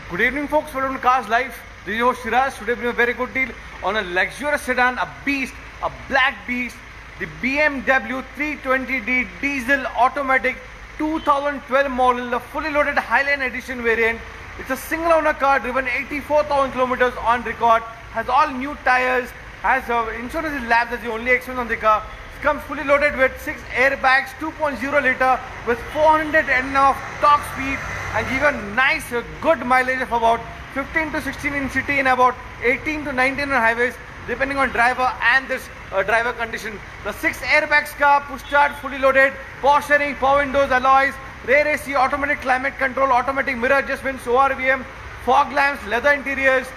Good evening, folks. Welcome to Cars Live. This is your host Shiraz. Today we have a very good deal on a luxurious sedan, a beast, a black beast, the BMW 320d diesel automatic 2012 model, the fully loaded Highline Edition variant. It's a single owner car driven 84,000 kilometers on record, has all new tires, has insurance labs as the only expense on the car. It comes fully loaded with 6 airbags, 2.0 liter with 400 of top speed and give a nice good mileage of about 15 to 16 in city and about 18 to 19 on highways depending on driver and this driver condition. The 6 airbags car, push start, fully loaded, power steering, power windows, alloys, rear AC, automatic climate control, automatic mirror adjustments, ORVM, fog lamps, leather interiors,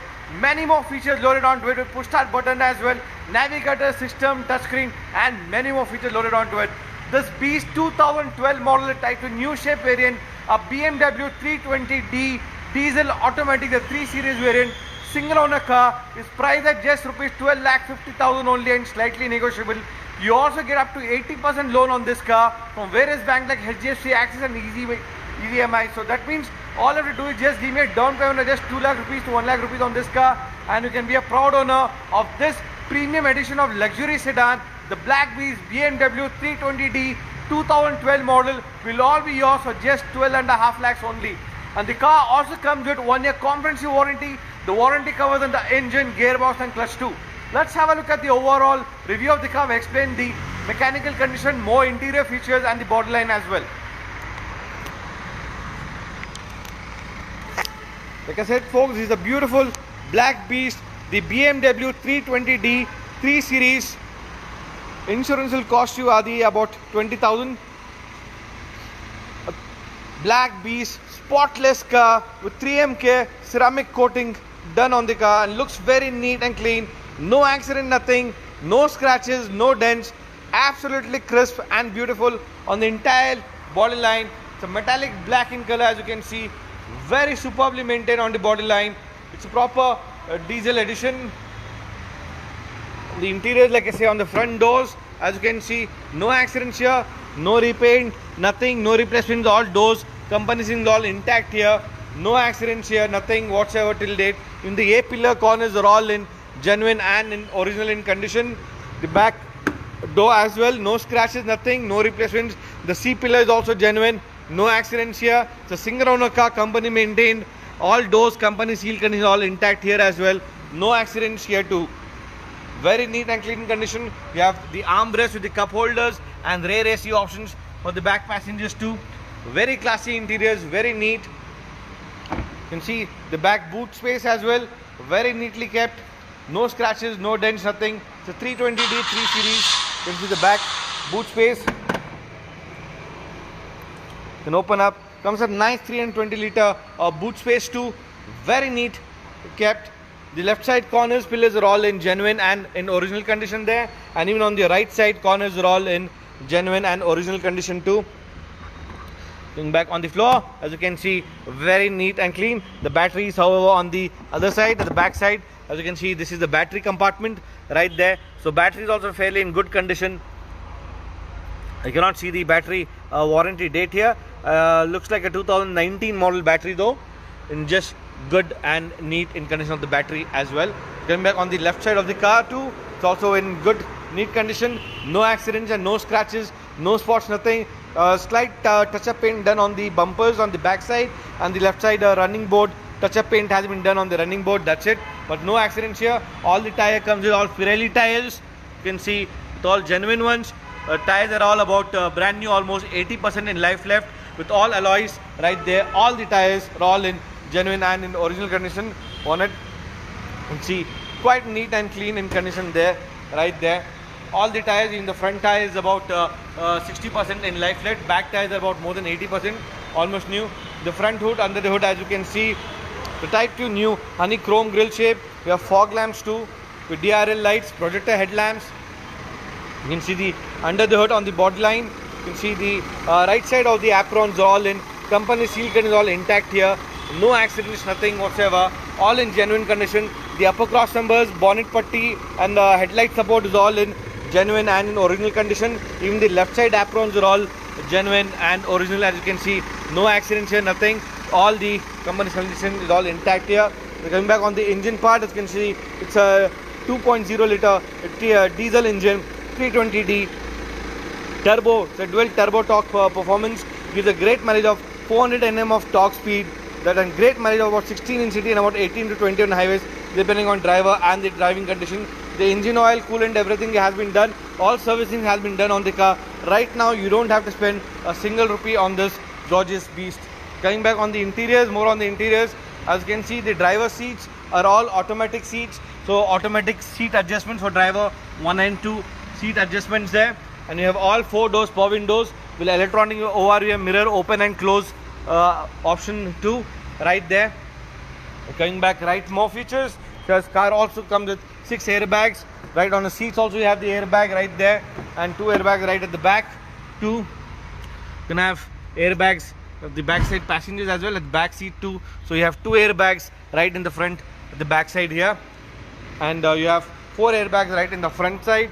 many more features loaded onto it with push start button as well, navigator system, touchscreen and many more features loaded onto it. This Beast 2012 model is type to new shape variant, a BMW 320d diesel automatic, the 3 series variant, single owner car, is priced at just rupees 12,50,000 only and slightly negotiable. You also get up to 80% loan on this car from various banks like HDFC, Axis and EasyMI. So that means all you have to do is just give me a down payment of just 2 lakh rupees to 1 lakh rupees on this car and you can be a proud owner of this premium edition of luxury sedan. The Black Beast BMW 320d 2012 model will all be yours for just 12.5 lakhs only. And the car also comes with 1 year comprehensive warranty. The warranty covers on the engine, gearbox and clutch too. Let's have a look at the overall review of the car. We explain the mechanical condition, more interior features and the bodyline as well. Like I said folks, this is a beautiful Black Beast, the BMW 320d 3 series. Insurance will cost you Adi about 20,000. Black Beast, spotless car with 3MK ceramic coating done on the car and looks very neat and clean. No accident, nothing, no scratches, no dents. Absolutely crisp and beautiful on the entire body line. It's a metallic black in color as you can see. Very superbly maintained on the body line. It's a proper diesel edition. The interior, like I say, on the front doors, as you can see, no accidents here, no repaint, nothing, no replacements, all doors, company is all intact here, no accidents here, nothing whatsoever till date. In the A-pillar corners are all in genuine and in original in condition. The back door as well, no scratches, nothing, no replacements. The C-pillar is also genuine, no accidents here. It's a single owner car, company maintained. All doors, company seal condition, all intact here as well. No accidents here too. Very neat and clean condition. You have the armrest with the cup holders and rear AC options for the back passengers too. Very classy interiors, very neat. You can see the back boot space as well, very neatly kept. No scratches, no dents, nothing. It's a 320d 3 series. You can see the back boot space. You can open up. Comes with nice 320 liter boot space too. Very neat kept. The left side corners, pillars are all in genuine and in original condition there, and even on the right side corners are all in genuine and original condition too. Going back on the floor, as you can see, very neat and clean. The batteries, however, on the other side, at the back side, as you can see, this is the battery compartment right there. So battery is also fairly in good condition. You cannot see the battery warranty date here. Looks like a 2019 model battery though, in just good and neat in condition of the battery as well. Coming back on the left side of the car too, it's also in good neat condition. No accidents and no scratches, no spots, nothing. Slight touch-up paint done on the bumpers on the back side, and the left side running board touch-up paint has been done on the running board, that's it. But no accidents here. All the tire comes with all Pirelli tires. You can see it's all genuine ones. Tires are all about brand new, almost 80% in life left, with all alloys right there. All the tires are all in genuine and in original condition on it. You can see quite neat and clean in condition there, right there. All the tires, in the front tire is about 60% in life left. Back tires are about more than 80%, almost new. The front hood, under the hood, as you can see, the Type 2 new honeychrome grille shape. We have fog lamps too, with DRL lights, projector headlamps. You can see the under the hood on the body line. You can see the right side of the aprons are all in company seal condition, is all intact here. No accidents, nothing whatsoever. All in genuine condition. The upper cross numbers, bonnet putty and the headlight support is all in genuine and in original condition. Even the left side aprons are all genuine and original, as you can see. No accidents here, nothing. all the company's condition is all intact here. So coming back on the engine part, as you can see, it's a 2.0 liter diesel engine, 320D turbo. It's a dual turbo torque performance, gives a great mileage of 400 Nm of torque speed, that and great mileage of about 16 in city and about 18 to 20 on highways, depending on driver and the driving condition. The engine oil, coolant, everything has been done. All servicing has been done on the car. Right now, you don't have to spend a single rupee on this gorgeous beast. Coming back on the interiors, more on the interiors. As you can see, the driver seats are all automatic seats. So automatic seat adjustments for driver 1 and 2 seat adjustments there. And you have all 4 doors, power windows with electronic ORVM mirror open and close option 2 right there. Coming back right, more features. This car also comes with 6 airbags. Right on the seats also you have the airbag right there and 2 airbags right at the back. You can have airbags of the backside passengers as well at the back seat too. So you have 2 airbags right in the front at the back side here, and you have 4 airbags right in the front side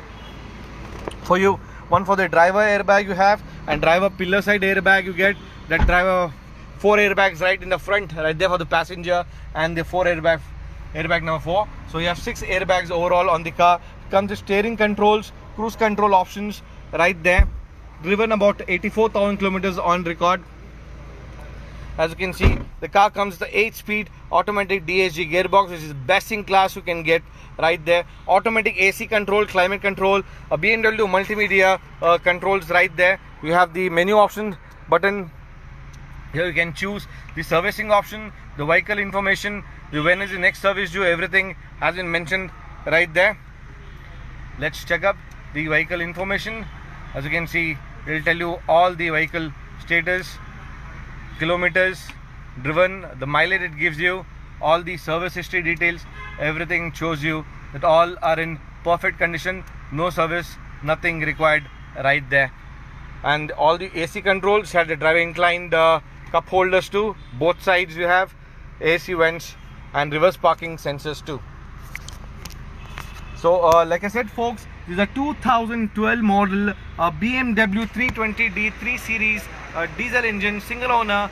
for you. One for the driver airbag you have, and driver pillar side airbag you get. That driver 4 airbags right in the front right there for the passenger, and the 4 airbag number 4. So you have 6 airbags overall on the car. Comes with steering controls, cruise control options right there. Driven about 84,000 kilometers on record. As you can see, the car comes with the 8-speed automatic DSG gearbox, which is best in class you can get right there. Automatic AC control, climate control, a BMW multimedia controls right there. You have the menu option button. Here you can choose the servicing option, the vehicle information, when is the next service due, everything has been mentioned right there. Let's check up the vehicle information. As you can see, it will tell you all the vehicle status, kilometers driven, the mileage it gives you, all the service history details, everything shows you that all are in perfect condition, no service, nothing required right there. And all the AC controls have the driver inclined cup holders too. Both sides you have AC vents and reverse parking sensors too. So like I said folks, this is a 2012 model BMW 320d 3 Series diesel engine, single owner,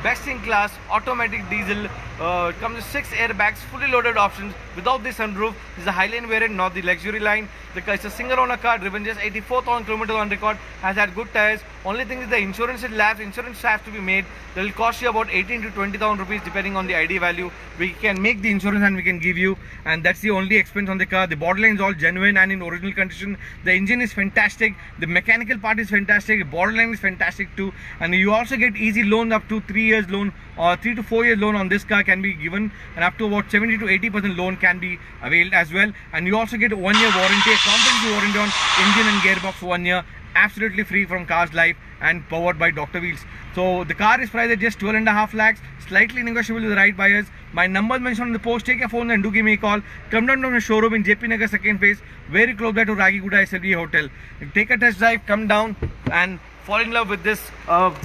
best in class automatic diesel. Comes with 6 airbags, fully loaded options without the sunroof. This is a Highline variant, not the luxury line. It's a single owner car, driven just 84,000 kilometers on record, has had good tires. Only thing is the insurance is lapsed. Insurance has to be made. That will cost you about 18 to 20,000 rupees depending on the ID value. We can make the insurance and we can give you, and that's the only expense on the car. The borderline is all genuine and in original condition. The engine is fantastic. The mechanical part is fantastic. The borderline is fantastic too. And you also get easy loan up to 3 years loan or 3 to 4 years loan on this car can be given, and up to about 70 to 80% loan can be availed as well. And you also get a 1 year warranty, a comprehensive warranty on engine and gearbox for 1 year, absolutely free from Cars Life and powered by Dr. Wheels. So the car is priced at just 12.5 lakhs, slightly negotiable with the right buyers. My number is mentioned on the post. Take your phone and do give me a call. Come down to my showroom in JP Nagar 2nd phase, very close by to Ragiguda SLV Hotel. Take a test drive, come down and fall in love with this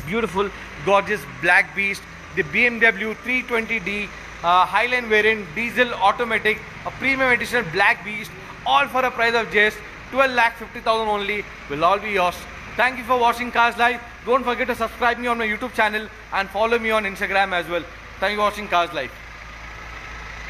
beautiful, gorgeous black beast, the BMW 320d Highline variant, diesel automatic, a premium edition black beast, all for a price of just 12,50,000 only, will all be yours. Thank you for watching Cars Life. Don't forget to subscribe me on my YouTube channel and follow me on Instagram as well. Thank you for watching Cars Life.